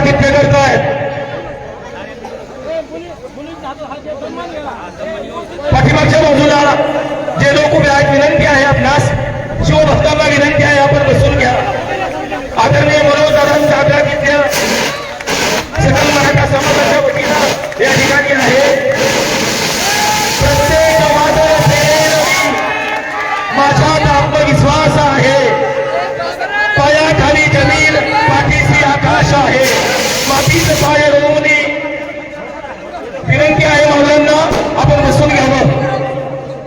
स्वागत करतायत. पाठीमागच्या बाजूला जे लोक उभे आहेत विनंती आहे आपणास, शिवभक्तांना विनंती आहे आपण बसून घ्या. आदरणीय मनोजदारांच्या आग्रहातल्या सकल मराठा समाजाच्या वतीनं या ठिकाणी आहे. प्रत्येक माझ्यात आत्मविश्वास आहे. पायाखाली जमीन पाठीशी आकाश आहे. मातीत पाय रोवून विनंती आहे मावळ्यांना आपण बसून घ्यावं.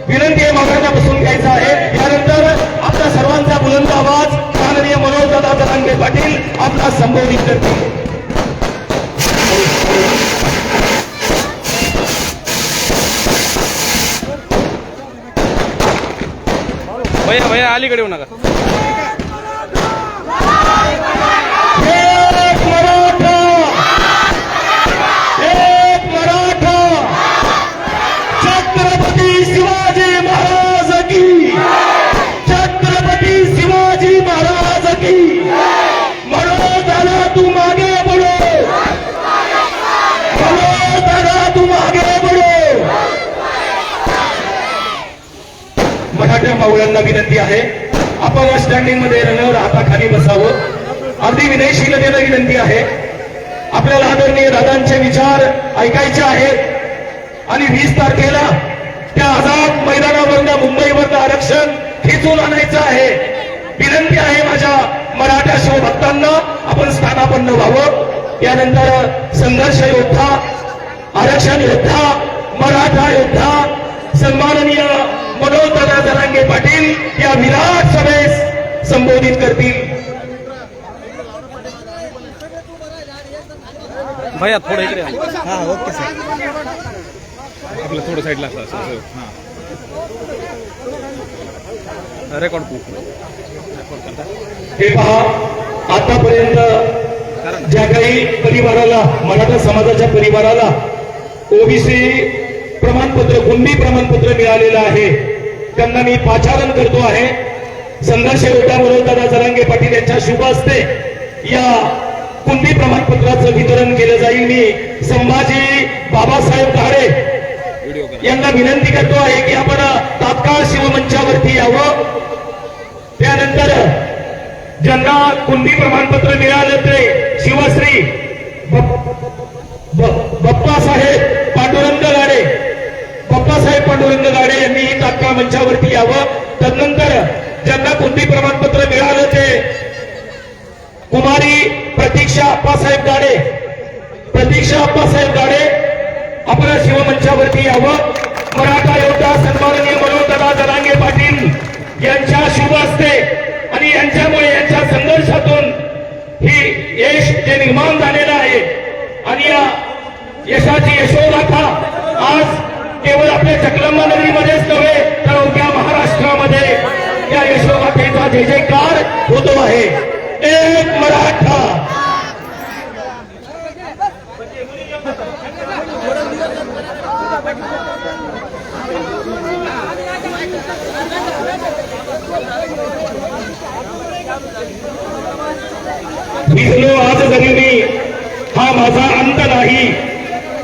विनंती आहे मावळ्यांना बसून घ्यायचं आहे. यानंतर आपल्या सर्वांचा बुलंद आवाज माननीय मनोजदादा जरांगे पाटील आपला संबोधित करतील. भैया भैया अलीकडे येऊ नका. छत्रपती शिवाजी महाराज की, छत्रपती शिवाजी महाराज की. मनोजदादा तू मागे बढ़ो, मनोजदादा तू मागे बढ़ो. मराठा मावळ्यांना विनंती आहे आपण स्टँडिंग मध्ये न राहता खाली बसावं. अगदी विनयशीलतेनं विनंती आहे. आपल्याला आदरणीय दादांचे विचार ऐकायचे आहेत आणि 20 तारखेला त्या आझाद मैदानावरनं मुंबईवरनं आरक्षण खेचून आणायचं आहे. विनंती आहे माझ्या मराठा शिवभक्तांना आपण स्थानापन्न व्हावं. यानंतर संघर्ष योद्धा, आरक्षण योद्धा, मराठा योद्धा सन्माननीय मनोजदादा जरांगे पाटील या विराट सभेस संबोधित करतील. भैया थोडं इकडे हा ओके सर. आपलं थोडं साईडला रेकॉर्ड हे पहा, आतापर्यंत ज्या काही परिवाराला, मराठा समाजाच्या परिवाराला ओबीसी प्रमाणपत्र, कुणबी प्रमाणपत्र मिळालेलं आहे त्यांना मी पाचारण करतो आहे. संघर्ष योद्धा मनोजदादा जरांगे पाटील यांच्या शुभ हस्ते या कुणबी प्रमाणपत्राचं वितरण केलं जाईल. मी संभाजी बाबासाहेब घाडे यांना विनंती करतो आहे की आपण तात्काळ शिवमंचावरती यावं. त्यानंतर ज्यांना कुणबी प्रमाणपत्र मिळालं ते शिवश्री बाप्पासाहेब पांडुरंग गाडे, बाप्पासाहेब पांडुरंग गाडे यांनी तात्काळ मंचावरती यावं. तदनंतर ज्यांना कुणबी प्रमाणपत्र मिळालं ते कुमारी प्रतीक्षा अप्पासाहेब गाडे, प्रतीक्षा अप्पासाहेब गाडे आपल्या शिवमंचावरती यावं. मराठा योद्धा सन्माननीय मनोजदादा जरांगे पाटील यांच्या शुभ हस्ते आणि यांच्यामुळे यांच्या संघर्षातून ही यश जे निर्माण झालेलं आहे आणि या यशाची यशोगाथा आज केवळ आपल्या जगदंबा नगरीमध्येच नव्हे तर अवघ्या महाराष्ट्रामध्ये या यशोगाथेचा जय जयकार होतो आहे. एक मराठा, विसलो आज जरी मी, हा माझा अंत नाही.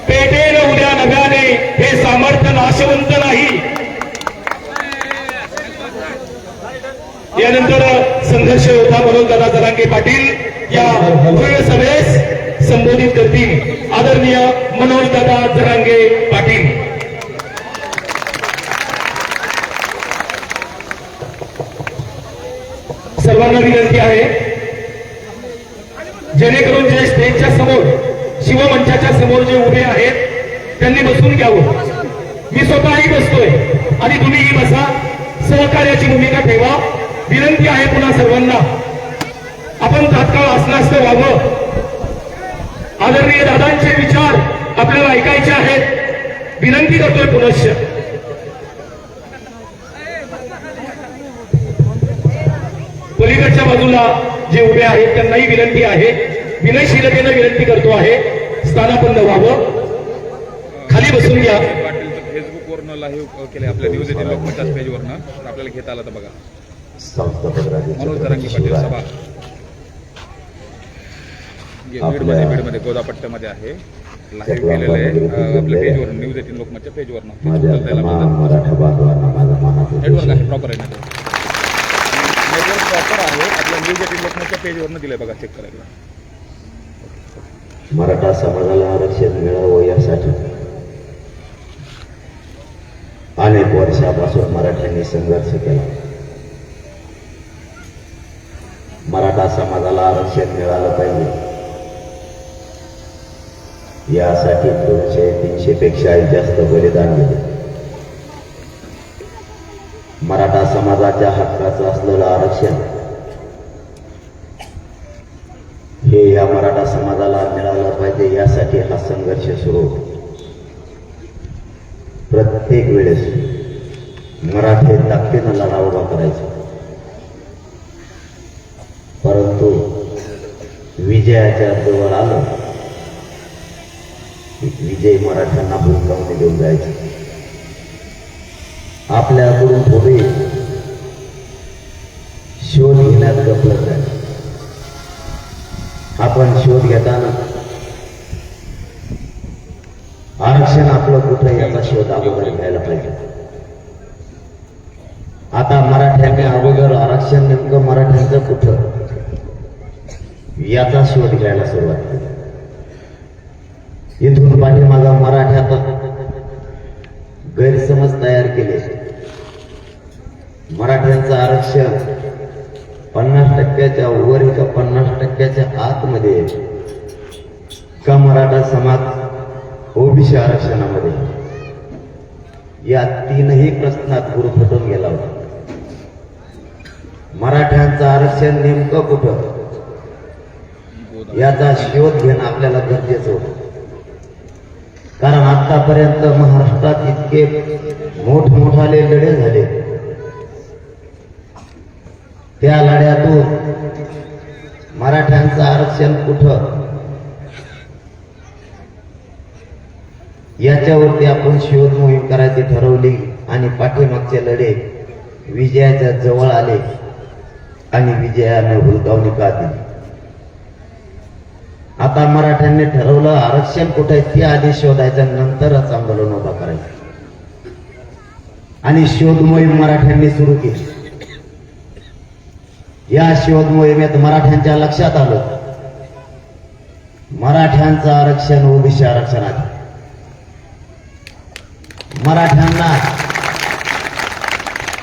पेटेल उद्या नव्याने हे सामर्थ्य नाशवंत नाही. यानंतर संघर्ष योद्धा मनोजदादा जरांगे पाटील या भव्य सभेस संबोधित करतील. आदरणीय मनोजदादा जरांगे पाटील. सर्वांना विनंती आहे जेणेकरून जे स्टेजच्या समोर, शिवमंचाच्या समोर जे उभे आहेत त्यांनी बसून घ्यावं. मी स्वतःही बसतोय आणि तुम्हीही बसा. सहकार्याची भूमिका ठेवा. विनंती आहे पुन्हा सर्वांना आपण तात्काळ आसनास्थ व्हावं. आदरणीय दादांचे विचार आपल्याला ऐकायचे आहेत. विनंती करतोय पुनश्च. पलीकडच्या बाजूला जे उभे आहेत त्यांनाही विनंती आहे, विनयशीलतेनं विनंती करतो आहे स्थानापन्न व्हावं. खाली बसून घ्या. फेसबुक वरनं लाईव्ह केले आपल्या न्यूज 18 लोकमतच्या पेजवरनं, तर आपल्याला घेता आलं तर बघा. मनोज जरांगे पाटील सभा बीडमध्ये गोदापट्ट्यामध्ये आहे, लाईव्ह केलेलं आहे आपल्या पेजवर, न्यूज 18 लोकमतच्या पेजवर. नेटवर्क आहे, प्रॉपर आहे नेटवर्क प्रॉपर आहे, आपल्या न्यूज 18 लोकमतच्या पेजवरनं दिलंय बघा, चेक करायला. मराठा समाजाला आरक्षण मिळावं यासाठी अनेक वर्षापासून मराठ्यांनी संघर्ष केला. मराठा समाजाला आरक्षण मिळालं पाहिजे यासाठी 200-300 पेक्षाही जास्त बलिदान दिले. मराठा समाजाच्या हक्काचं असलेलं आरक्षण हे या मराठा समाजाला मिळालं पाहिजे यासाठी हा संघर्ष सुरू होता. प्रत्येक वेळेस मराठे ताकदीनं लढा उभा करायचे, परंतु विजयाच्या जवळ आलं विजय मराठ्यांना भूलकावून घेऊन जायचे. आपल्याकडून थोडे शोध घेण्यात गफलत आहे. आपण शोध घेताना आरक्षण आपलं कुठं याचा शोध अगोदर घ्यायला पाहिजे. आता मराठ्यांनी अगोदर आरक्षण नेमकं मराठ्यांचं कुठं याचा शोध घ्यायला सुरुवात केली. इथून पाठीमागा मराठ्यात गैरसमज तयार केले. मराठ्यांचं आरक्षण 50% वर का 50% आतमध्ये का मराठा समाज ओबीसी आरक्षणामध्ये, या तीनही प्रश्नात गुरफटून गेला होता. मराठ्यांचं आरक्षण नेमकं कुठं याचा शोध घेणं आपल्याला गरजेचं होतं. कारण आतापर्यंत महाराष्ट्रात इतके मोठमोठाले लढे झाले, त्या लढ्यातून मराठ्यांचं आरक्षण कुठं याच्यावरती आपण शोध मोहीम करायची ठरवली आणि पाठीमागचे लढे विजयाच्या जवळ आले आणि विजयाने हुलकावणी का दिली. आता मराठ्यांनी ठरवलं आरक्षण कुठे ते आधी शोधायचं, नंतरच आंदोलन उभा करायचं आणि शोध मोहीम मराठ्यांनी सुरू केली. या शोध मोहिमेत मराठ्यांच्या लक्षात आलं मराठ्यांचं आरक्षण ओबीसी आरक्षणात. मराठ्यांना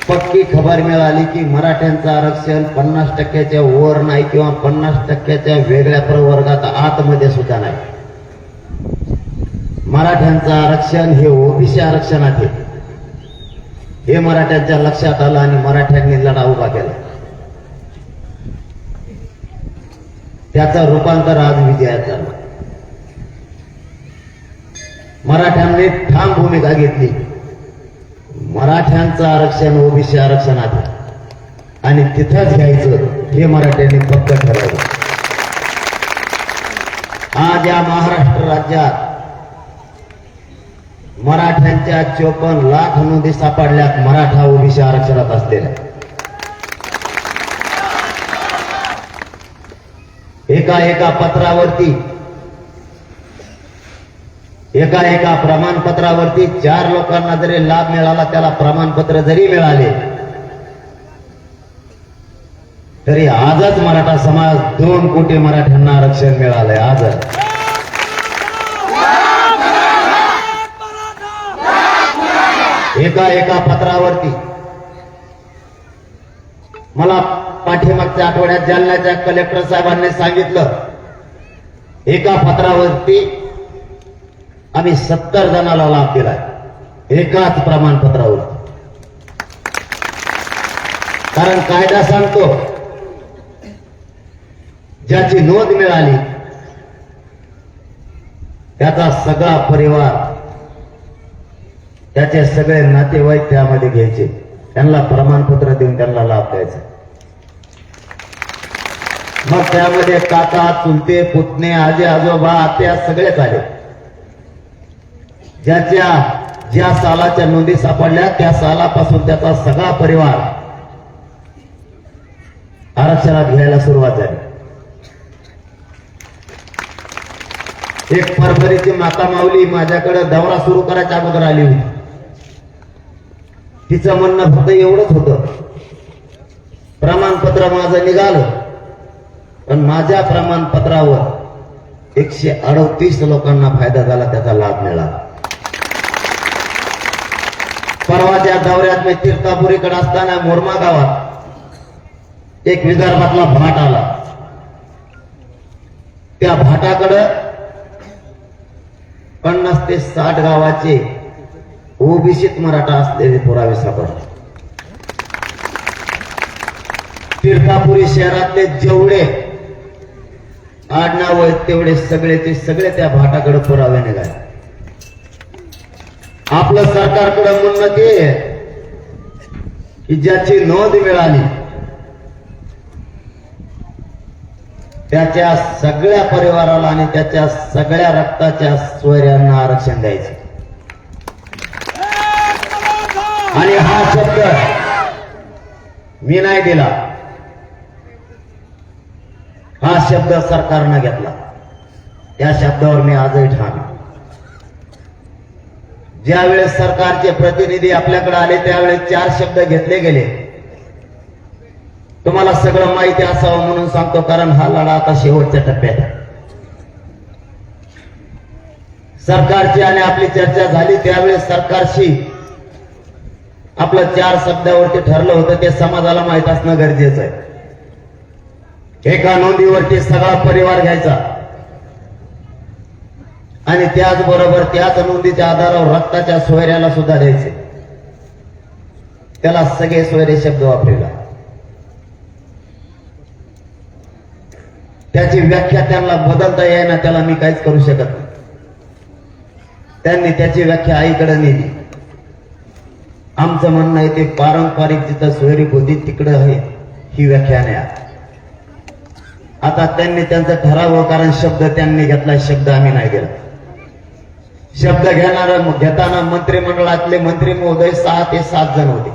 पक्की खबर मिळाली की मराठ्यांचं आरक्षण 50% वर नाही किंवा 50% वेगळ्या प्रवर्गात आतमध्ये सुद्धा नाही. मराठ्यांचं आरक्षण हे ओबीसी आरक्षणात आहे हे मराठ्यांच्या लक्षात आलं आणि मराठ्यांनी लढा उभा केला. त्याचं रूपांतर आज विजयात झालं. मराठ्यांनी ठाम भूमिका घेतली, मराठ्यांचं आरक्षण ओबीसी आरक्षणात आणि तिथंच घ्यायचं हे मराठ्यांनी पक्क ठरवलं. आज या महाराष्ट्र राज्यात मराठ्यांच्या 54 लाख नोंदी सापडल्यात मराठा ओबीसी आरक्षणात असलेल्या. एका पत्रावरती एका प्रमाणपत्रावरती 4 लोकांना जरी लाभ मिळाला, त्याला प्रमाणपत्र जरी मिळाले, तरी आजच मराठा समाज 2 कोटी मराठ्यांना आरक्षण मिळालंय. आजच एका पत्रावरती. मला पाठीमागच्या आठवड्यात जालन्याच्या कलेक्टर साहेबांनी सांगितलं, एका पत्रावरती आम्ही 70 जणांना लाभ दिलाय एकाच प्रमाणपत्रावर. कारण कायदा सांगतो ज्याची नोंद मिळाली त्याचा सगळा परिवार, त्याचे सगळे नातेवाईक त्यामध्ये घ्यायचे, त्यांना प्रमाणपत्र देऊन त्यांना लाभ द्यायचा. मग त्यामध्ये काका, चुलते, पुतणे, आजी, आजोबा, आत्या सगळेच आले. ज्या सालाच्या नोंदी सापडल्या त्या सालापासून त्याचा सगळा परिवार आरक्षणात घ्यायला सुरुवात झाली. एक परभणीची माता माऊली माझ्याकडे दौरा सुरू करायच्या अगोदर आली होती. तिचं म्हणणं फक्त एवढंच होतं, प्रमाणपत्र माझं निघालं, पण माझ्या प्रमाणपत्रावर 138 लोकांना फायदा झाला, त्याचा लाभ मिळाला. परवाच्या दौऱ्यात मी तीर्थापुरीकडे असताना मोरमा गावात एक विदर्भातला भाट आला. त्या भाटाकडं 50 ते 60 गावाचे ओबीसीत मराठा असलेले पुरावे सापडले. तीर्थापुरी शहरातले जेवढे आडनाव आहेत तेवढे सगळे त्या भाटाकडे पुरावे निघाले. आपलं सरकारकडे म्हणणं ते आहे की ज्याची नोंद मिळाली त्याच्या सगळ्या परिवाराला आणि त्याच्या सगळ्या रक्ताच्या सोयऱ्यांना आरक्षण द्यायचं. आणि हा शब्द मी नाही दिला, हा शब्द सरकारनं घेतला. त्या शब्दावर मी आजही ठाम आहे. ज्यावेळेस सरकारचे प्रतिनिधी आपल्याकडे आले त्यावेळेस 4 शब्द घेतले गेले. तुम्हाला सगळं माहिती असावं म्हणून सांगतो, कारण हा लढा आता शेवटच्या टप्प्यात आहे. सरकारची आणि आपली चर्चा झाली त्यावेळेस सरकारशी आपलं 4 शब्दावरती ठरलं होतं, ते समाजाला माहित असणं गरजेचं आहे. एका नोंदीवरती सगळा परिवार घ्यायचा आणि त्याचबरोबर त्याच नोंदीच्या आधारावर रक्ताच्या सोयऱ्याला सुद्धा द्यायचे. त्याला सगळे सोयरे शब्द वापरला. त्याची व्याख्या त्यांना बदलता येईना, त्याला मी काहीच करू शकत नाही. त्यांनी त्याची व्याख्या आईकडे नेली. आमचं म्हणणं आहे ते पारंपरिक जिथं सोयरी होती तिकडं आहे, ही व्याख्या नाही. आता त्यांनी त्यांचं ठरावं, कारण शब्द त्यांनी घेतला, शब्द आम्ही नाही दिला. शब्द घेताना मंत्रिमंडळातले मंत्री महोदय 6 ते 7 जण होते.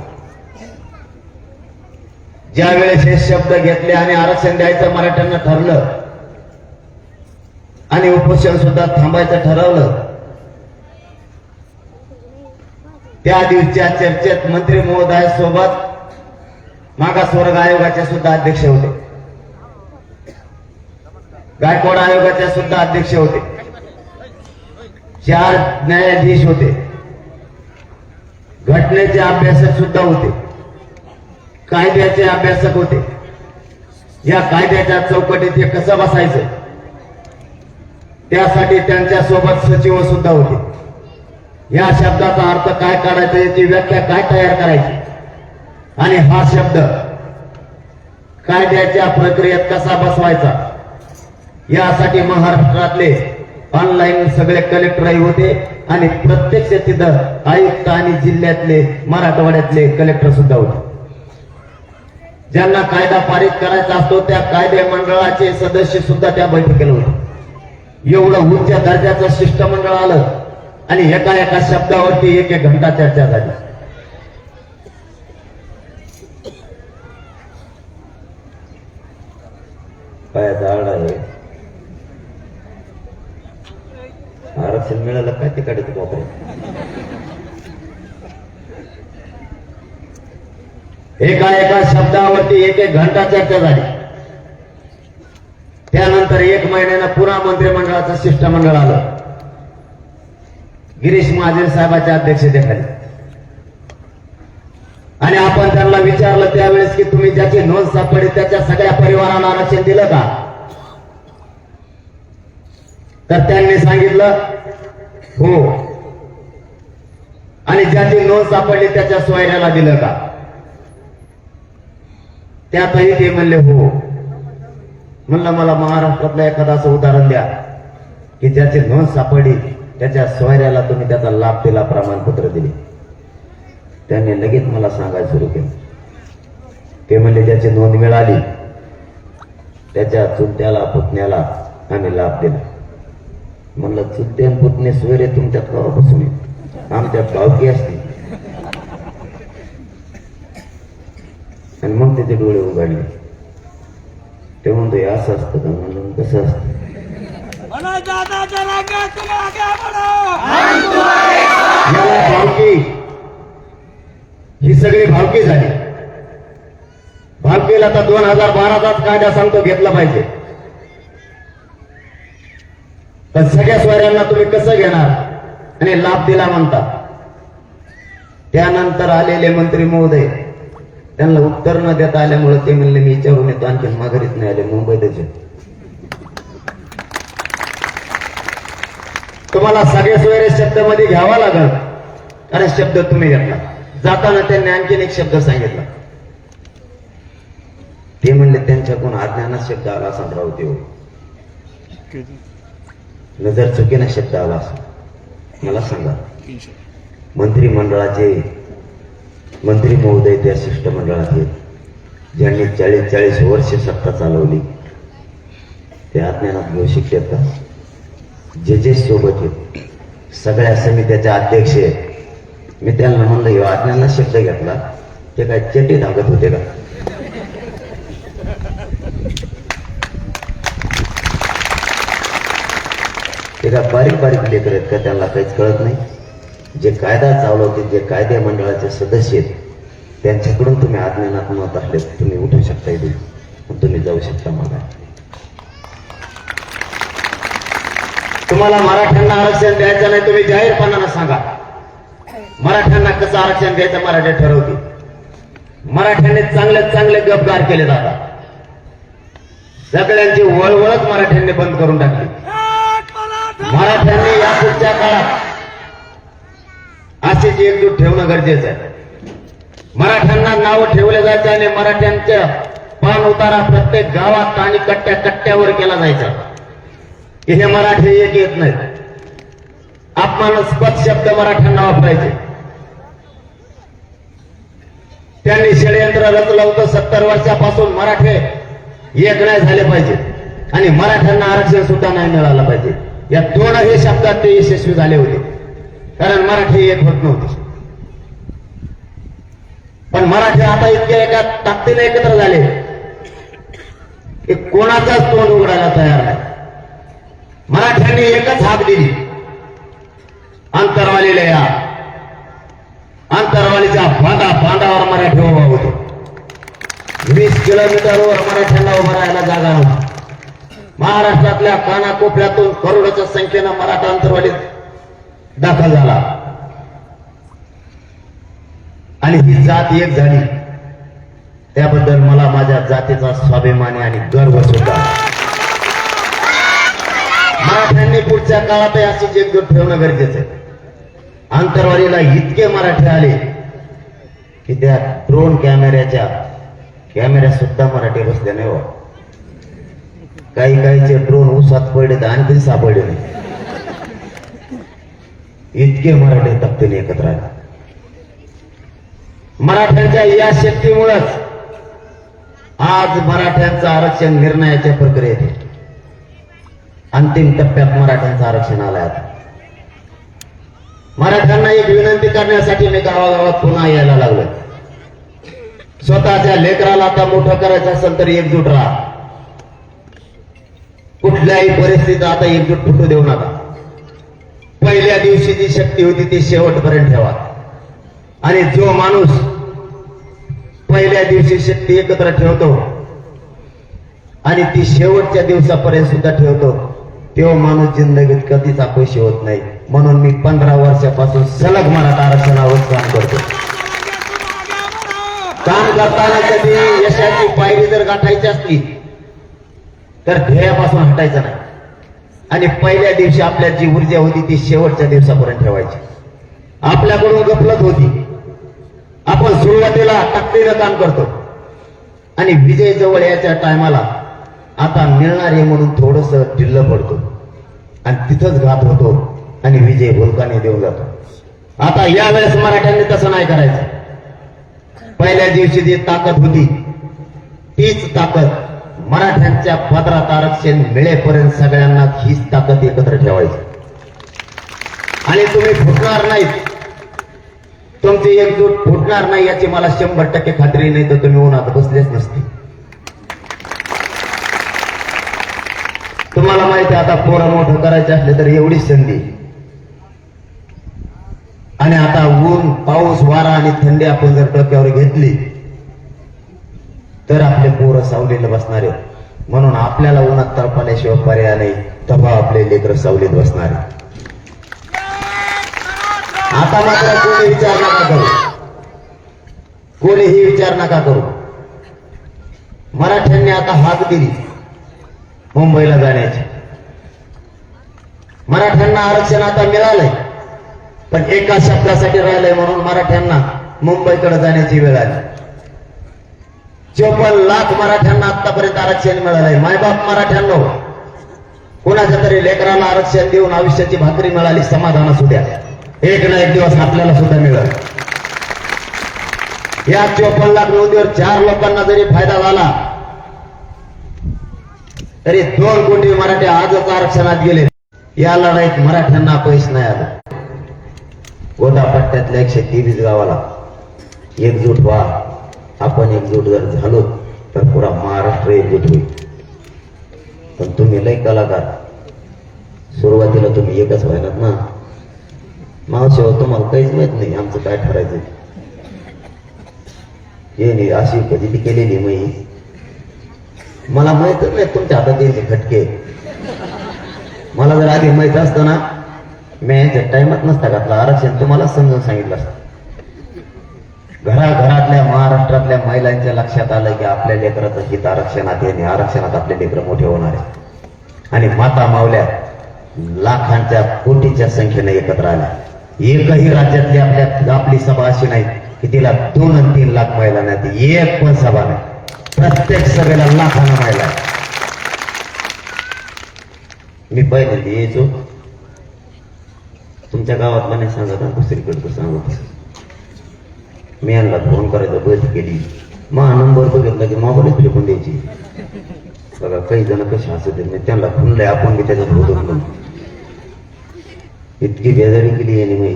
ज्यावेळेस हे शब्द घेतले आणि आरक्षण द्यायचं मराठ्यांना ठरलं आणि उपोषण सुद्धा थांबायचं ठरवलं, त्या दिवसच्या चर्चेत मंत्री महोदयासोबत मागासवर्ग आयोगाचे सुद्धा अध्यक्ष होते, गायकवाड आयोगाचे सुद्धा अध्यक्ष होते, 4 न्यायाधीश होते, घटनेचे अभ्यासक सुद्धा होते, कायद्याचे अभ्यासक होते. या कायद्याच्या चौकटीत हे कसं बसायचं त्यासाठी त्यांच्या सोबत सचिव सुद्धा होते. या शब्दाचा अर्थ काय काढायचा, याची व्याख्या काय तयार करायची आणि हा शब्द कायद्याच्या प्रक्रियेत कसा बसवायचा, यासाठी महाराष्ट्रातले ऑनलाईन सगळे कलेक्टरही होते आणि प्रत्यक्ष तिथं आयुक्त आणि जिल्ह्यातले मराठवाड्यातले कलेक्टर सुद्धा होते. ज्यांना कायदा पारित करायचा असतो त्या कायदे मंडळाचे सदस्य सुद्धा त्या बैठकीला होते. एवढं उच्च दर्जाचं शिष्टमंडळ आलं आणि एका शब्दावरती 1 घंटा चर्चा झाली. काय झाड आहे, आरक्षण मिळालं काय ते काढत बापरे. एका शब्दावरती 1 घंटा चर्चा झाली. त्यानंतर 1 महिन्यानं पुन्हा मंत्रिमंडळाचं शिष्टमंडळ आलं गिरीश महाजन साहेबांच्या अध्यक्षतेखाली. आणि आपण त्यांना विचारलं त्यावेळेस की तुम्ही ज्याची नोंद सापडली त्याच्या सगळ्या परिवाराला आरक्षण दिलं का, तर त्यांनी सांगितलं हो. आणि ज्याची नोंद सापडली त्याच्या सोयऱ्याला दिलं का, त्यातही ते म्हणले हो. म्हणलं मला महाराष्ट्रातलं एखादं असं उदाहरण द्या की ज्याची नोंद सापडली त्याच्या सोयऱ्याला तुम्ही त्याचा लाभ दिला, प्रमाणपत्र दिले. त्यांनी लगेच मला सांगायला सुरू केलं. ते म्हणले ज्याची नोंद मिळाली त्याच्या चुलत्याला पुतण्याला आम्ही लाभ दिला. म्हणलं चुलते आणि पुतणे सोयरे तुमच्यात गावापासून येत, आमच्यात गावकी असते. आणि मग त्याचे डोळे उघडले. ते म्हणतो असं असतं का, म्हणलं कसं असतं. अरे दादा चलांगे तुम आगे बढ़ो. याला भावकी, ही सगळी भावकी झाली. भावकीला आता 2012चाच कायदा सांगतो घेतला पाहिजे. पण सगळ्या स्वाऱ्यांना तुम्ही कसं घेणार आणि लाभ दिला म्हणता. त्यानंतर आलेले मंत्री महोदय त्यांना उत्तर न देता आल्यामुळे ते म्हणले मी विचारून येतो, आणखी माघारीच नाही आले मुंबईतच. तुम्हाला सगळे सोयरे शब्दामध्ये घ्यावा लागल, कारण शब्द तुम्ही घेतला. जाताना त्यांनी आणखीन एक शब्द सांगितला. ते म्हणले त्यांच्याकडून अज्ञानात शब्द आला असा राहते हो, नजर चुकीने शब्द आला असा. मला सांगा, मंत्रिमंडळाचे मंत्री महोदय त्या शिष्टमंडळात आहेत, ज्यांनी 40 वर्ष सत्ता चालवली, ते अज्ञानात घेऊ शकतात का? जे सोबत आहेत सगळ्या समित्याचे अध्यक्ष आहेत. मी त्यांना म्हणलं ह्यो अज्ञानात शब्द घेतला, ते काय चेटी धागत होते का? ते काय बारीक बारीक लेकर आहेत का? त्यांना काहीच कळत नाही. जे कायदा चालवते, जे कायदे मंडळाचे सदस्य आहेत, त्यांच्याकडून तुम्ही अज्ञानात मत असले तुम्ही उठू शकता, इथून तुम्ही जाऊ शकता. मला तुम्हाला मराठ्यांना आरक्षण द्यायचं नाही, तुम्ही जाहीरपणानं सांगा. मराठ्यांना कसं आरक्षण द्यायचं मराठी ठरवते. मराठ्यांनी चांगले गपगार केले जातात. सगळ्यांची वळवळच मराठ्यांनी बंद करून टाकली. मराठ्यांनी यापुढच्या काळात अशीच एकजूट ठेवणं गरजेचं आहे. मराठ्यांना नाव ठेवले जायचं आणि मराठ्यांच्या पान उतारा प्रत्येक गावात आणि कट्ट्यावर केला जायचा. हे मराठी एक येत नाहीत. अपमानास्पद शब्द मराठ्यांना वापरायचे. त्यांनी षडयंत्र रचलं होतं. 70 वर्षापासून मराठे एक नाही झाले पाहिजे आणि मराठ्यांना आरक्षण सुद्धा नाही मिळालं पाहिजे. या दोनही शब्दात ते यशस्वी झाले होते, कारण मराठी एक होत नव्हते. पण मराठी आता इतक्या एका ताकदीने एकत्र झाले की कोणाचाच तोंड उघडायला तयार नाही. मराठ्यांनी एकच हाक दिली, अंतरवालीला या. अंतरवालीच्या बांधावर मराठी उभा होतो. 20 किलोमीटरवर मराठ्यांना उभं राहायला जागा नव्हती. महाराष्ट्रातल्या कानाकोपऱ्यातून करोडोच्या संख्येनं मराठा अंतरवालीत दाखल झाला आणि ही जात एक झाली. त्याबद्दल मला माझ्या जातीचा स्वाभिमानी आणि गर्व सुद्धा. मराठ्यांनी पुढच्या काळातही अशीच एकजूट ठेवणं गरजेचं आहे. अंतरवालीला इतके मराठी आले की त्या ड्रोन कॅमेऱ्यात सुद्धा मराठी बसल्या नाही हो. काहीचे ड्रोन उसात पडले तर आणखी सापडले नाही. इतके मराठी तक्तीने एकत्र आले. मराठ्यांच्या या शक्तीमुळेच आज मराठ्यांचं आरक्षण निर्णयाच्या प्रक्रियेत आहे. अंतिम टप्प्यात मराठ्यांचं आरक्षण आलंय. आता मराठ्यांना एक विनंती करण्यासाठी मी गावागावात पुन्हा यायला लागलोय. स्वतःच्या लेकराला आता मोठं करायचं असेल तर एकजूट राहा. कुठल्याही परिस्थितीत आता एकजूट फुटू देऊ नका. पहिल्या दिवशी जी शक्ती होती ती शेवटपर्यंत ठेवा. आणि जो माणूस पहिल्या दिवशी शक्ती एकत्र ठेवतो आणि ती शेवटच्या दिवसापर्यंत सुद्धा ठेवतो, तो माणूस जिंदगीत कधीच अपयशी होत नाही. म्हणून मी 15 वर्षापासून सलग मराठा आरक्षणावर काम करतो. काम करताना कधी यशाची पायरी जर गाठायची असली तर ध्येयापासून हटायचं नाही आणि पहिल्या दिवशी आपल्या जी ऊर्जा होती ती शेवटच्या दिवसापर्यंत ठेवायची. आपल्याकडून गफलत होती. आपण सुरुवातीला ताकदीनं काम करतो आणि विजय जवळ याच्या टायमाला आता मिळणार आहे म्हणून थोडस ढिल्लं पडतो आणि तिथंच घात होतो आणि विजय भुलकाने देऊन जातो. आता यावेळेस मराठ्यांनी तसं नाही करायचं. पहिल्या दिवशी जी ताकद होती तीच ताकद मराठ्यांच्या पदरात आरक्षण मिळेपर्यंत सगळ्यांना हीच ताकद एकत्र ठेवायची. आणि तुम्ही फुटणार नाहीत. तुमची एकजूट फुटणार नाही याची मला 100% खात्री नाही तर तुम्ही उन्हात बसलेच नसते. तुम्हाला माहिती आहे, आता पोरं मोठं करायचे असले तर एवढीच संधी. आणि आता ऊन पाऊस वारा आणि थंडी आपण जर डोक्यावर घेतली तर आपले पोरं सावलीला बसणार आहेत. म्हणून आपल्याला उन्हात तळपाल्याशिवाय पर्याय नाही, तेव्हा आपले लेकरं सावलीत बसणार आहे. आता मात्र कोणी विचार नका करू, कोणीही विचार नका करू. मराठ्यांनी आता हाक दिली मुंबईला जाण्याची. मराठ्यांना आरक्षण आता मिळालंय, पण एका शब्दासाठी राहिलंय म्हणून मराठ्यांना मुंबईकडे जाण्याची वेळ आली. 54 लाख मराठ्यांना आतापर्यंत आरक्षण मिळालंय. मायबाप मराठ्यांनो, कोणाच्या तरी लेकराला आरक्षण देऊन आयुष्याची भाकरी मिळाली, समाधान असू द्या. एक ना एक दिवस आपल्याला सुद्धा मिळेल. या 54 लाख नोंदीवर 4 लोकांना जरी फायदा झाला तरी 2 कोटी मराठी आजच आरक्षणात गेले. या लढाईत मराठ्यांना अपयश नाही आलं. गोदापट्ट्यातल्या 123 गावाला एकजूट व्हा. आपण एकजूट जर झालो तर पुरा महाराष्ट्र एकजूट होईल. पण तुम्ही लय कलाकार, सुरुवातीला तुम्ही एकच व्हायलात ना. मावशी तुम्हाला काहीच माहित नाही आमचं काय ठरायचं. हे नाही अशी कधी केलेली मी, मला माहितच नाही तुमच्या हातात येईल खटके. मला जर आधी माहित असतं ना, मी यांच्या टाइमात नसता घातला. आरक्षण तुम्हाला समजून सांगितलं असतं. घराघरातल्या महाराष्ट्रातल्या महिलांच्या लक्षात आलं की आपल्या लेकराचं हित आरक्षणात येणे, आरक्षणात आपले लेकरं मोठे होणार आहे. आणि माता मावल्या लाखांच्या कोटीच्या संख्येने एकत्र आल्या. एकही राज्यातली आपली सभा अशी नाही की तिला 2 आणि 3 लाख महिला नाही. एक पण सभा नाही, प्रत्येक सभेला लाखांना महिला. मी पहिल्यांदा यायचो, तुमच्या गावातला नाही सांगत ना, दुसरीकडचं सांगत. मी यांना फोन करायचा, बैठक केली, महा नंबर बघितला की मोबाईल फेकून द्यायची. बघा काही जण कसे हसत मी त्यांना खुनलंय, आपण मी त्याच्यात होतो म्हणून. इतकी बेजारी केली याने.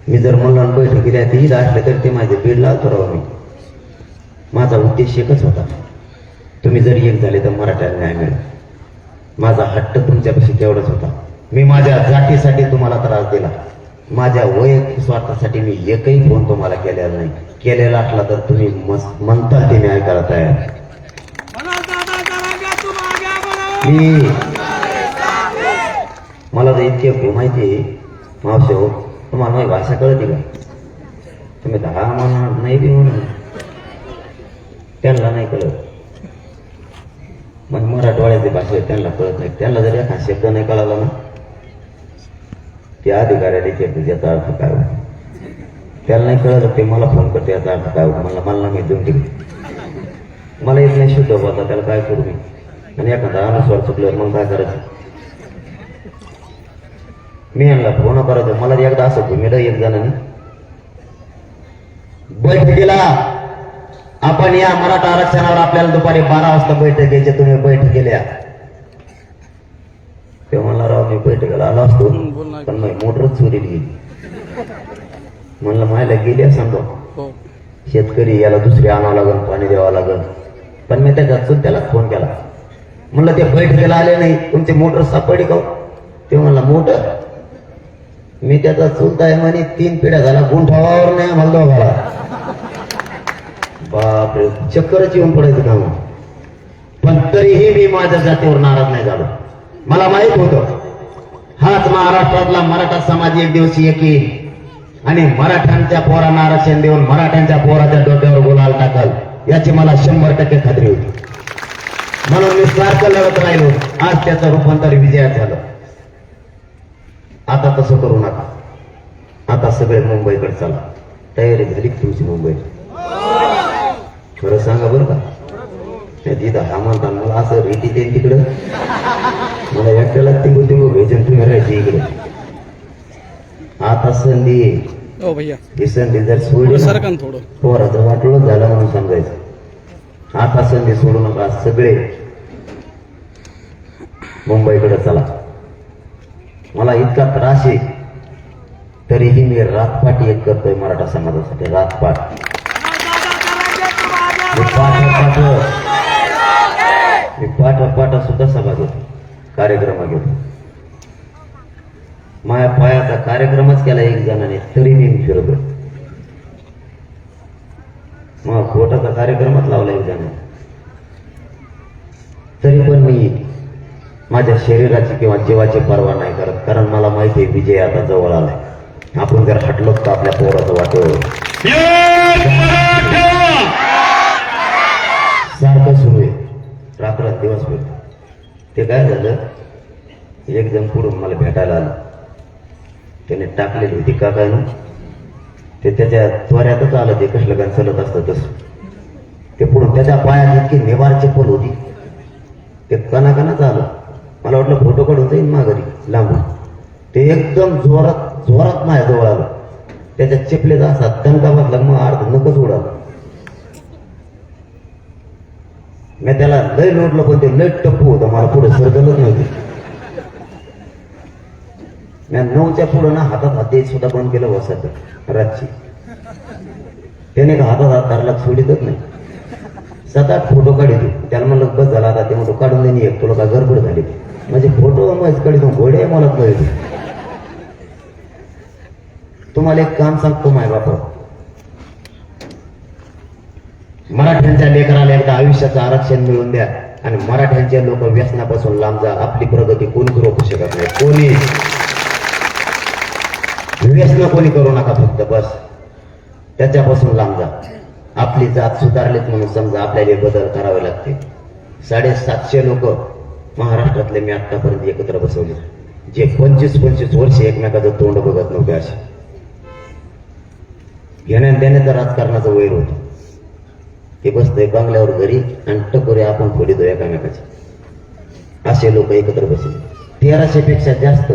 मी जर म्हणलं बैठक केली ती असलं तर ते माझे बीडला उतरावं. मी माझा उद्देश एकच होता, तुम्ही जर एक झाले तर मराठ्याला न्याय मिळेल. माझा हट्ट तुमच्यापाशी तेवढाच होता. मी माझ्या जातीसाठी तुम्हाला त्रास दिला, माझ्या वैयक्तिक स्वार्थासाठी मी एकही फोन तुम्हाला केलेला नाही. केलेला असला तर तुम्ही म्हणता ते मी ऐकायला तयार. मी मला तर इतके माहिती आहे मावशी हो, तुम्हाला माझी भाषा कळते का? तुम्ही 10 म्हणा नाही बी म्हणून त्यांना नाही कळत. मग मराठवाड्याची भाषा त्यांना कळत नाही. त्यांना जर एखादा शब्द नाही कळाला ना, त्या अधिकाऱ्याला विचारते याचा अर्थ काय होता. त्याला नाही कळलं ते मला फोन करते याचा अर्थ काय होता. मला मी देऊन दिली. मला येत नाही शुद्ध होता, त्याला काय करू मी. आणि एखादा अनुस्वार चुकल्यावर मग काय करायचं. मी यांना फोन करायचं. मला एकदा असं घुमिलं एक जणांनी बैठकीला, आपण या मराठा आरक्षणावर आपल्याला दुपारी 12 वाजता बैठक घ्यायची, तुम्ही बैठक केल्या. तेव्हा मला राव मी बैठकीला आलो असतो, पण मग मोटरच चोरीला गेली. म्हणलं मायला गेली असं तो शेतकरी, याला दुसरी आणावं लागल, पाणी द्यावं लागल. पण मी त्याच्या चुलत्यालाच फोन केला. म्हणलं ते बैठकीला आले नाही, तुमची मोटर सापडली का? ते म्हणला मोटर, मी त्याचा चुलता आहे म्हणे, 3 पिढ्या झाला गुंठावावर नाही आम्हाला दोघाला. बापरे, चक्करच येऊन पडायचं काम. पण तरीही मी माझ्या जातीवर नाराज नाही झालो. मला माहित होतं हाच महाराष्ट्रातला मराठा समाज एक दिवशी एक येईल आणि मराठ्यांच्या पोरांना आरक्षण देऊन मराठ्यांच्या पोराच्या डोक्यावर गुलाल टाकल, याची मला 100% खात्री होती. म्हणून मी सारखं लढत राहिलो. आज त्याचं रूपांतर विजयात झालं. आता तसं करू नका. आता सगळे मुंबईकडे चला. तयारी झाली तुमची मुंबई? खरं सांगा बरं का. तिथं हा म्हणता मला असं रेटी ते तिकडं, मला एकट्याला तिंगू भेजून तुम्ही राहायचे इकडे. आता संधी ही संधी जर सोडली पोराचं वाटलं झालं म्हणून समजायचं. आता संधी सोडू नका. सगळे मुंबईकडे चला. मला इतका त्रास आहे तरीही मी रातपाट एक करतोय मराठा समाजासाठी. रातपाट मी पाठा सुद्धा सभा घेतो, कार्यक्रम घेतो. माझ्या पायाचा कार्यक्रमच केला एक जणाने, तरी मी फिरतो. मग पोटाचा कार्यक्रमच लावला एक जणाने, तरी पण मी माझ्या शरीराची किंवा जीवाची पर्वा नाही करत. कारण मला माहिती आहे विजय आता जवळ आलाय. आपण जर हटलो तर आपल्या पोराचं वाटोळ सारखं सुरू आहे, रात्र दिवस भेटतो. ते काय झालं, एक जण पुढून मला भेटायला आलं. त्याने टाकलेली होती का काय ते त्याच्या त्वऱ्यातच आलं. ते कसलं गाण चालत असतं तसं. ते पुढून त्याच्या पायात इतकी निवार चप्पल होती, ते कणाकणाच आलं. मला वाटलं फोटो काढून जाईल माघारी लांबून. ते एकदम जोरात माझ्याजवळ आलं. त्याच्या चपलेचा असा दणका बसला, मग अर्ध नकच उडालं. मी त्याला लय लोटलं, पण ते लय टप्पू होतं, मला पुढे सरकलच नव्हती. मी 9च्या पुढं ना हातात हात द्यायचं सुद्धा बंद केलं बसायचं रातची. त्याने का हातात हात धरला सोडितच नाही. 7-8 फोटो काढितो. त्याला म्हणलं बस झाला आता, ते म्हणतो काढून देणे एक, तुला का गडबड झाली. म्हणजे फोटो मग काढितो, घोडे मला नाही. तुम्हाला एक काम सांगतो माय बापा, मराठ्यांच्या लेकराला एकदा आयुष्याचं आरक्षण मिळवून द्या आणि मराठ्यांचे लोक व्यसनापासून लांब जा. आपली प्रगती कोणी रोखू शकत नाही. कोणी व्यसन कोणी करू नका, फक्त बस त्याच्यापासून लांब जा. आपली जात सुधारलीच म्हणून समजा आपल्याला बदल करावे लागते. 750 लोक महाराष्ट्रातले मी आतापर्यंत एकत्र बसवले, जे 25-25 वर्ष एकमेकाचं तोंड बघत नव्हते. असे घेण्यात देण्याचं राजकारणाचं वैर होतं. ते बसतंय बंगल्यावर घरी आणि टकोरे आपण फोडितो एकामेकाचे. असे लोक एकत्र बसले. 1300 पेक्षा जास्त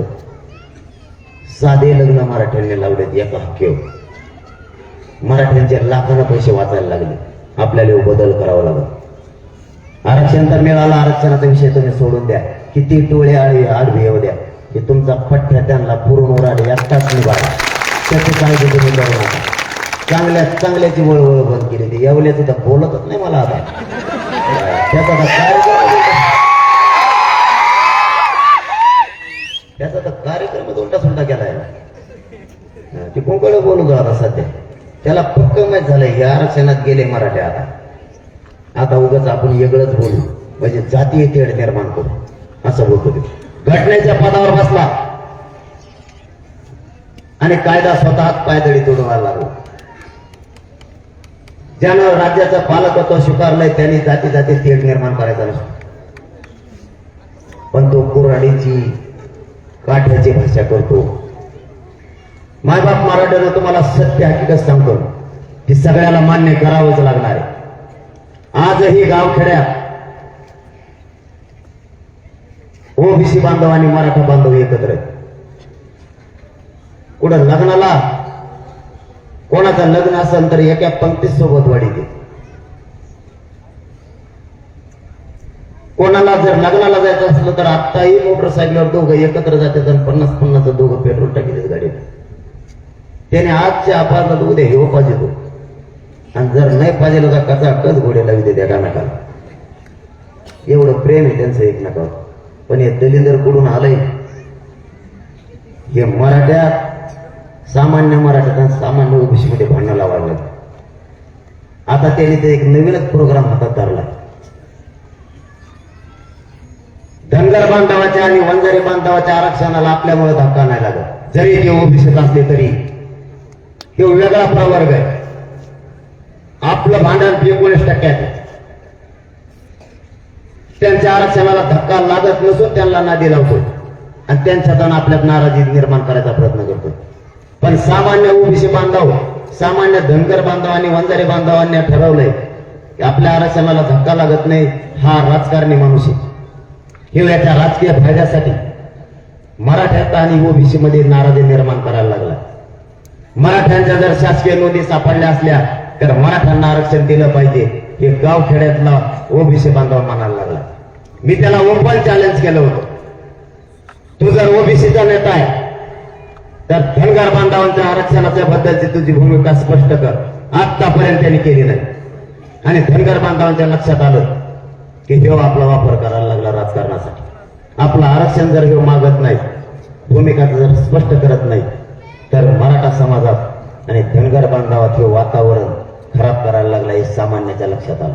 साधे लग्न मराठ्यांनी लावलेत एका हक्केवर. मराठ्यांचे लाखांना पैसे वाचायला लागले. आपल्याला बदल करावा लागला. आरक्षण तर मिळालं, आरक्षणाचा विषय तुम्ही सोडून द्या. किती टोळे आडवे येऊ द्या, की तुमचा पठ्ठ्या त्यांना पुरून उराले एकटाच निभाला. त्याची काळजी तुम्ही करू नका. चांगल्याची वळवळ बंद केली. ती येवल्याचं तर बोलतच नाही मला आता. त्याचा तर कार्यक्रम उलटा सुलटा केलाय. ती कोणकडे बोलतो आता सध्या. त्याला पक्क माहीत झालंय हे आरक्षणात गेले मराठे. आता उगाच आपण वेगळंच बोलू, म्हणजे जातीय तेढ निर्माण करू असं बोलतो. ते घटनेच्या पदावर बसला आणि कायदा स्वतःच पायदळी तोडवायला लागला. ज्यानं राज्याचं पालकत्व स्वीकारलंय त्यांनी जाती तेढ निर्माण करायचा नसतो. पण तो कुऱ्हाडीची काठ्याची भाषा करतो. मायबाप मराठ्यानं तुम्हाला सत्य हकीकत सांगतो की सगळ्याला मान्य करावंच लागणार आहे. आजही गावखेड्यात ओबीसी बांधव आणि मराठा बांधव एकत्र आहेत. कुठं लग्नाला कोणाचं लग्न असेल तर एका पंक्तीत सोबत वाढीते. कोणाला जर लग्नाला जायचं असलं तर आत्ताही मोटरसायकलवर दोघं एकत्र जातात आणि 50-50 दोघं पेट्रोल टाकीत गाडीत. त्याने आजच्या अपघातात उद्या हे पाहिजे तो, आणि जर नाही पाहिजे तर कचाकच घोडे लावी त्या एकामेकाला. एवढं प्रेम आहे त्यांचं एकमेकावर. पण हे दलिंदर कुठून आलंय, हे मराठ्यात सामान्य मराठ्यात आणि सामान्य ओबीसी मध्ये भांडणं लावायला लागलं. आता त्यांनी ते एक नवीनच प्रोग्राम हातात धरला. धनगर बांधवाच्या आणि वंजारी बांधवाच्या आरक्षणाला आपल्यामुळे धक्का नाही लागत. जरी ते ओबीसीत असले तरी तो वेगळा प्रवर्ग आहे. आपलं भांडण 19% आहे. त्यांच्या आरक्षणाला धक्का लागत नसून त्यांना नादी लावतो आणि त्यांच्यातून आपल्यात नाराजी निर्माण करायचा प्रयत्न करतो. पण सामान्य ओबीसी बांधव, सामान्य धनगर बांधव आणि वंजारी बांधवांनी ठरवलंय की आपल्या आरक्षणाला धक्का लागत नाही. हा राजकारणी माणूस आहे. हे याच्या राजकीय फायद्यासाठी मराठ्यात आणि ओबीसी मध्ये नाराजी निर्माण करायला लागला. मराठ्यांच्या जर शासकीय नोंदी सापडल्या असल्या तर मराठ्यांना आरक्षण दिलं पाहिजे हे गावखेड्यातला ओबीसी बांधव म्हणायला लागला. मी त्याला ओपन चॅलेंज केलं होतं. तू जर ओबीसीचा नेता आहे तर धनगर बांधवांच्या आरक्षणाच्या बद्दलची तुझी भूमिका स्पष्ट कर. आतापर्यंत त्यांनी केली नाही. आणि धनगर बांधवांच्या लक्षात आलं की ह्यो आपला वापर करायला लागला राजकारणासाठी. आपलं आरक्षण जर ह्यो मागत नाही, भूमिका जर स्पष्ट करत नाही, तर मराठा समाजात आणि धनगर बांधवात हे वातावरण खराब करायला लागला हे सामान्याच्या लक्षात आलं.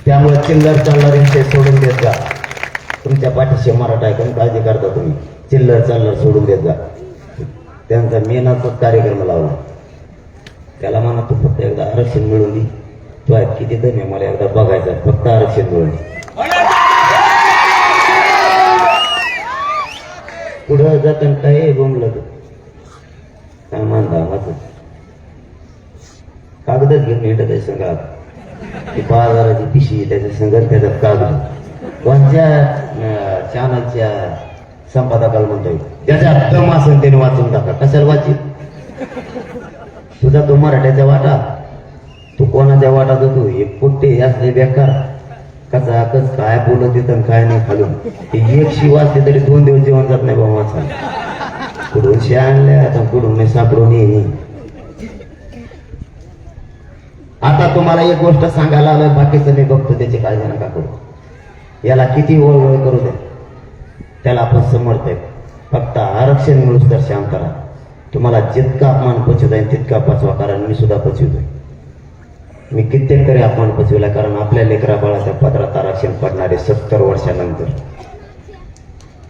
त्यामुळे चिल्लर चालणार विषय सोडून देत जा. तुमच्या पाठीशी मराठा आहे पण काळजी करता तुम्ही. चिल्लर चालणार सोडून देत जा. त्यांचा मेनाचाच कार्यक्रम लावला. त्याला म्हणा तू फक्त एकदा आरक्षण मिळवून दे. तू आहे किती दम आहे मला एकदा बघायचं, फक्त आरक्षण मिळवून दे. पुढं जातं काय बोंबलं काय मानता माझं कागदच घेऊन येतं त्या संघात. ती 5,000ची पिशी त्याच्या संघात त्याच्यात कागद. कोणत्या चॅनलच्या संपादकाला म्हणतोय ज्याच्या दम असेल त्याने वाचून टाका. कशाला वाचित? तुझा तो मराठ्याचा वाटा, तू कोणाच्या वाटात होतो? एक पोट्टे असले बेकार कसा कस काय बोलत येतं काय नाही खालून. ते एक शिव असते तरी 2 दिवस जेवण जात नाही बाबा माणसाला. कुठून शे आणल्या आता कुठून नाही सापडून ये. आता तुम्हाला एक गोष्ट सांगायला आलं, बाकीचं मी बघतो त्याची काळजी नका करू. याला किती ओळवळ करू दे, त्याला आपण समर्थ आहे. फक्त आरक्षण मिळूच तर शांत राहा. तुम्हाला जितका अपमान पचवत आहे तितका पचवा, कारण मी सुद्धा पचवतोय. मी कित्येक तरी अपमान पचवला, कारण आपल्या लेकरा बाळाच्या पत्रात आरक्षण पडणारे 70 वर्षानंतर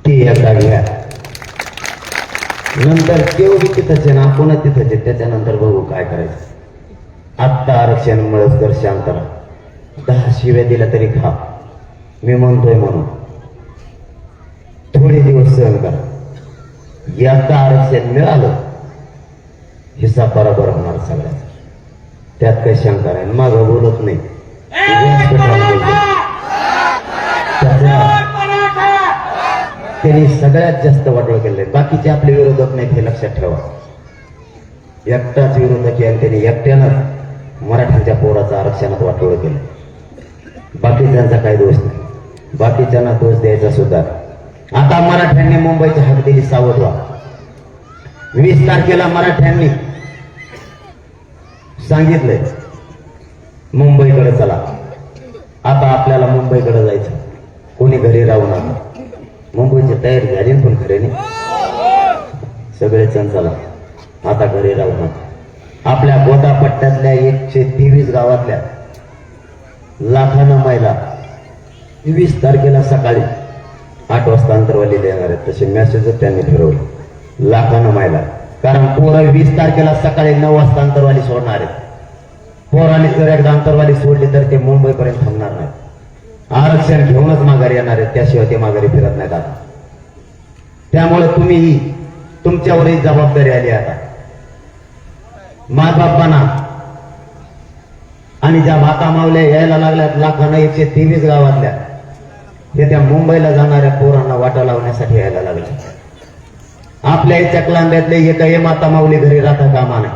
ती एकदा घ्या. नंतर तेव्हा बी तिथंच आहे ना, आपण तिथंच आहे. त्याच्यानंतर बघू काय करायचं. आत्ता आरक्षण मिळत तर शांत राहा. 10 शिव्या दिल्या तरी खा. मी म्हणतोय म्हणून थोडे दिवस सहन करा. एकदा आरक्षण मिळालं हिसाब बरोबर होणार सगळ्याचा. त्यात काही शंका नाही. मागं बोलत नाही. त्यांनी सगळ्यात जास्त वाटोळ केलंय. बाकीचे आपले विरोधक नाहीत हे लक्षात ठेवा. एकटाच विरोधक आहे, त्यांनी एकट्यानं मराठ्यांच्या पोराचं आरक्षणात वाटोळ केलं. बाकीच्यांचा काही दोष नाही. बाकीच्यांना दोष द्यायचा सुद्धा. आता मराठ्यांनी मुंबईची हाक दिली, सावध व्हा. 20 तारखेला मराठ्यांनी सांगितलंय मुंबईकडे चला. आता आपल्याला मुंबईकडे जायचं. कोणी घरी राहू नका. मुंबईची तयारी झाली पण खरे नाही. सगळे चला आता घरी राहू नका. आपल्या गोदापट्ट्यातल्या 123 गावातल्या लाखानं महिला 20 तारखेला सकाळी 8 वाजता अंतरवाली देणार आहेत. तसे मेसेजच त्यांनी फिरवले. लाखानं महिला, कारण पोरं 20 तारखेला सकाळी 9 वाजता अंतरवाली सोडणार आहेत. पोरांनी जर एकदा अंतरवाली सोडली तर ते मुंबईपर्यंत थांबणार नाही. आरक्षण घेऊनच माघारी येणार आहेत, त्याशिवाय ते माघारी फिरत नाहीत. आता त्यामुळे तुम्ही तुमच्यावरही जबाबदारी आली. आता मायबापांना आणि ज्या भाता मावल्या यायला लागल्यात लाखानं 123 गावातल्या, हे त्या मुंबईला जाणाऱ्या पोरांना वाटा लावण्यासाठी यायला लागल्या. आपल्या इथच्या क्लांब्यातले एकही माता माऊली घरी राहता कामा नाही.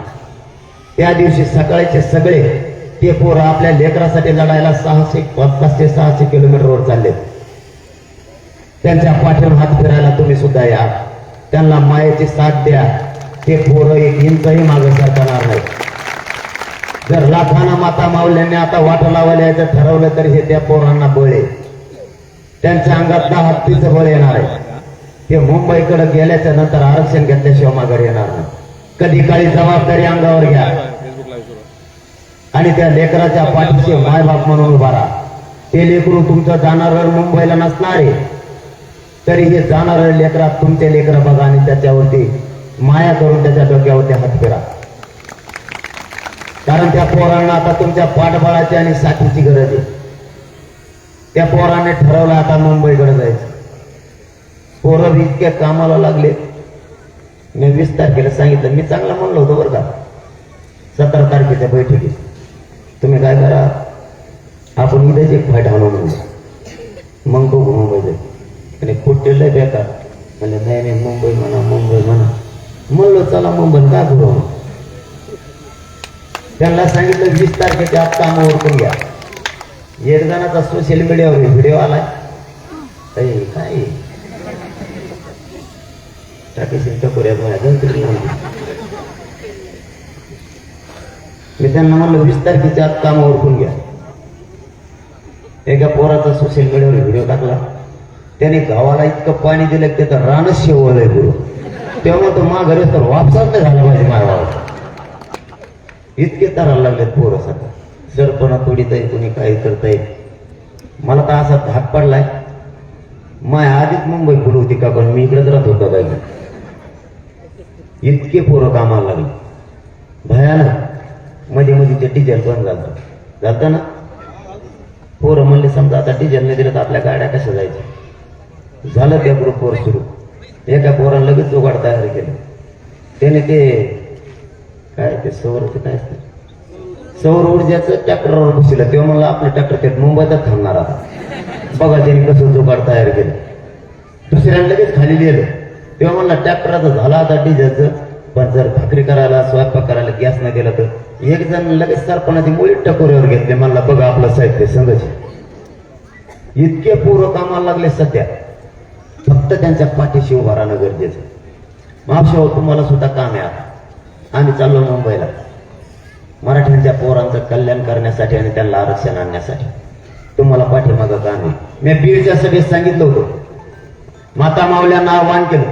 त्या दिवशी सकाळचे सगळे ते पोरं आपल्या लेकरासाठी लढायला 500-600 किलोमीटरवर चालले. त्यांच्या पाठीवर हात फिरायला तुम्ही सुद्धा या. त्यांना मायेची साथ द्या. ते पोरं 1 इंचही मागे सरकणार नाही. जर लाखांना माता माऊल्यांनी आता वाटा लावायला यायचं ठरवलं तर हे त्या पोरांना बळ आहे. त्यांच्या अंगात 10 हत्तीचं बळ येणार आहे. ते मुंबईकडे गेल्याच्या नंतर आरक्षण घेतल्याशिवाय माघारी येणार नाही. कधी काळी जबाबदारी अंगावर घ्या आणि त्या लेकराच्या पाठीशी मायबाप म्हणून उभा राहा. ते लेकरू तुमचं जाणार मुंबईला नसणार आहे, तरी हे जाणार लेकरा तुमचे लेकर बघा आणि त्याच्यावरती माया करून त्याच्या डोक्यावरती हात फिरा. कारण त्या पोरांना आता तुमच्या पाठबळाची आणि साथीची गरज आहे. त्या पोरांनी ठरवलं आता मुंबईकडे जायचं. पोरं इतक्या कामाला लागले. मी 20 तारखेला सांगितलं, मी चांगला म्हणलो होतो बरं का. 17 तारखेच्या बैठकीत तुम्ही काय करा, आपण इथेच एक फाईट आणू मग बघू मुंबईत. आणि कुठे लय बेकार म्हणजे नाही मुंबई म्हणा. म्हणलो चला मुंबई का करू. त्यांना सांगितलं 20 तारखेच्या आत काम ओळखून घ्या. एक जणाचा सोशल मीडियावर व्हिडिओ आलाय. काय टाकेशील टकोऱ्यात मी त्यांना म्हणलं 20 तारखेच्या आत काम ओळखून घ्या. एका पोराचा सोशल मीडियावर व्हिडिओ टाकला, त्याने गावाला इतकं पाणी दिलं की त्याचं रानच शेवळलंय गुरु. तेव्हा तो माघारी तर वापसाच नाही झाला माझ्या मागावर. इतके तारायला लागलेत पोरं सध्या. सरपणा तोडीत आहे, कोणी काही करताय. मला तर असा धाक पडलाय, माय आधीच मुंबई फुल होती का, पण मी इकडेच राहत होतो काय. इतके पोरं कामाला लागले भयानक. मध्ये मध्ये ते डिझेल बंद झालं ना. पोरं म्हणले समजा आता डिझेल नाही दिलं तर आपल्या गाड्या कशा जायच्या. झालं त्या ग्रुपवर सुरू. एका पोरानं लगेच जोगाड तयार केलं. त्याने ते काय ते सौरचं काय असतं, सौर ऊर्जाचं ट्रॅक्टरवर बसलं. तेव्हा मला आपलं ट्रॅक्टर त्यात मुंबईतच थांबणार आता. बघा त्यांनी कसं जोगाड तयार केलं. दुसऱ्यानं लगेच खाली लिहिलं. तेव्हा म्हणला ट्रॅक्टराचं झाला आता डिझेलचं, पण जर भाकरी करायला स्वयंपाक करायला गॅस नाही दिला तर. एक जण लगेच सरपणाची मुळी टकोऱ्यावर घेतले. म्हणला बघा आपलं साहित्य संघच. इतके पूर्व कामाला लागले सध्या. फक्त त्यांच्या पाठीशी उभा राहणं गरजेचं. मावशी तुम्हाला सुद्धा काम आहे. आम्ही चाललो मुंबईला मराठ्यांच्या पोरांचं कल्याण करण्यासाठी आणि त्यांना आरक्षण आणण्यासाठी. तुम्हाला पाठीमागं काम आहे. मी बीडच्या सभेत सांगितलं होतं, माता मावल्यांना आव्हान केलं,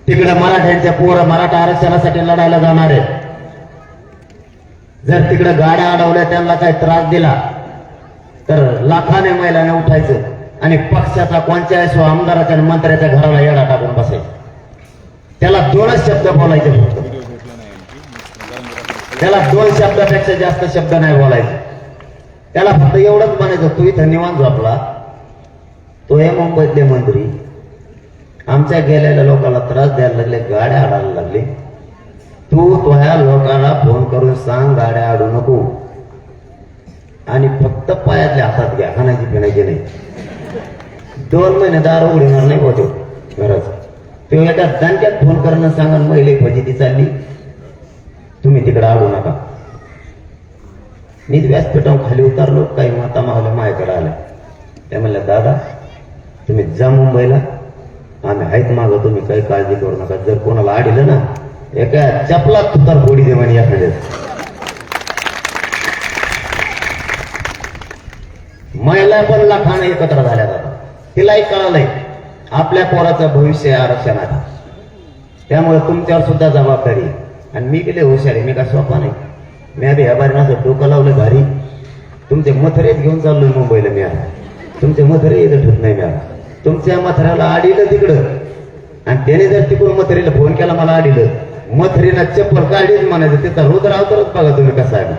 तिकडे मराठ्यांच्या पोरं मराठा आरक्षणासाठी लढायला जाणार आहेत. जर तिकडे गाड्या अडवल्या, त्यांना काही त्रास दिला तर लाखाने महिलांना उठायचं आणि पक्षाचा कोणत्याही आमदाराच्या आणि मंत्र्याच्या घराला येडा टाकून बसायचं. त्याला 2च शब्द बोलायचे फक्त. त्याला 2 शब्दापेक्षा जास्त शब्द नाही बोलायचे. त्याला फक्त एवढंच म्हणायचं, तू इथं निवांत झोपला, तो हे मुंबईतले मंत्री आमच्या गेलेल्या लोकांना त्रास द्यायला लागले, गाड्या आडायला लागले. तू ह्या लोकांना फोन करून सांग गाड्या आडू नको, आणि फक्त पायातल्या हातात घ्या, खाण्याची पिण्याची नाही. 2 महिने दार उघडणार नाही होतो घराचं. तेव्हा एका दणक्यात फोन करणं सांगा, महिले फजिती चालली, तुम्ही तिकडे आडू नका. नीट व्यासपीठावर खाली उतारलो. काही माता मावल्या माझ्याकडे आल्या. त्या म्हणल्या, दादा तुम्ही जा मुंबईला, आम्ही आहेत मागं, तुम्ही काही काळजी करू नका. जर कोणाला आडिलं ना, एका चपलात तुतार फोडी दे म्हणे याकडे. महिला पण लाखानं एकत्र झाल्या जातात. तिलाही कळालंय आपल्या पोराचं भविष्य आरक्षणात. त्यामुळे तुमच्यावर सुद्धा जबाबदारी आहे. आणि मी गेले हुशारी, मी काय सोपा नाही. मी आधी ह्या बारीनं डोकं लावलं घरी. तुमचे मथरेच घेऊन चाललोय मुंबईला. मी आता तुमचे मथरे येत ठेवत नाही. मी आता तुमच्या मथऱ्याला आडिलं तिकडं, आणि त्याने जर तिकडून मथरीला फोन केला मला आडिलं, मथरीला चप्पल काढलीच म्हणायचं. तिथं रुद्र अवतारच बघा तुम्ही कसा आहे.